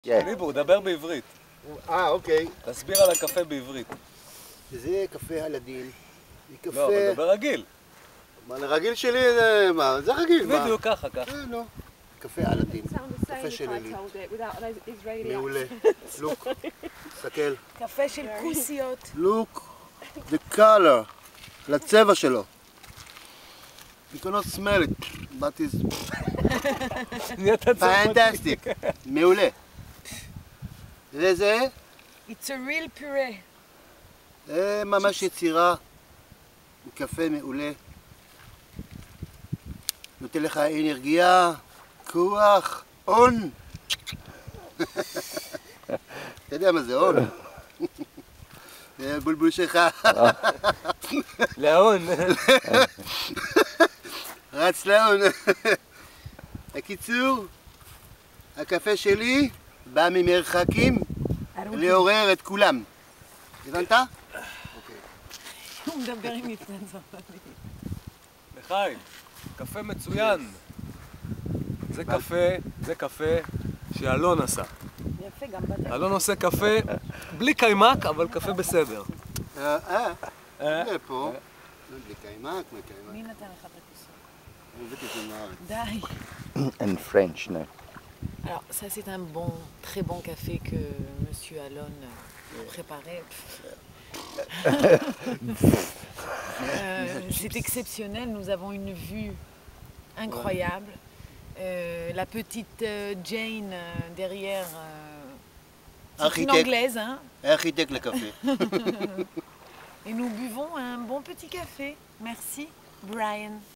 ליבור, דבר בעברית. אוקיי. תסביר על הקפה בעברית. זה קפה הלדין. לא, אבל דבר רגיל. מה, לרגיל שלי זה... מה? זה רגיל, מה? בדיוק, ככה. לא. קפה הלדין. קפה של אלי. מעולה. לוק. תסתכל. קפה של כוסיות. לוק. The color. לצבע שלו. You cannot smell it, but it's fantastic. מעולה. זה? It's a real puree. זה ממש יצירה. קפה מעולה. נותן לך אנרגיה, כוח, און. אתה יודע מה זה און? זה בולבול שלך. לאון. רץ לאון. בקיצור, הקפה שלי בא ממרחקים לעורר את כולם. הבנת? הוא מדבר עם מפתן צרפתי. לחיים, קפה מצוין. זה קפה שאלון עשה. יפה, גם בדרך. אלון עושה קפה בלי קיימק, אבל קפה בסדר. זה פה. בלי קיימק, מי נתן לך את הכוסות? הבאתי את זה מארץ. די. In French, no. Alors, ça c'est un très bon café que Monsieur Alon préparait. C'est exceptionnel, nous avons une vue incroyable. La petite Jane derrière, c'est une anglaise, hein. Architecte le café. Et nous buvons un bon petit café. Merci, Brian.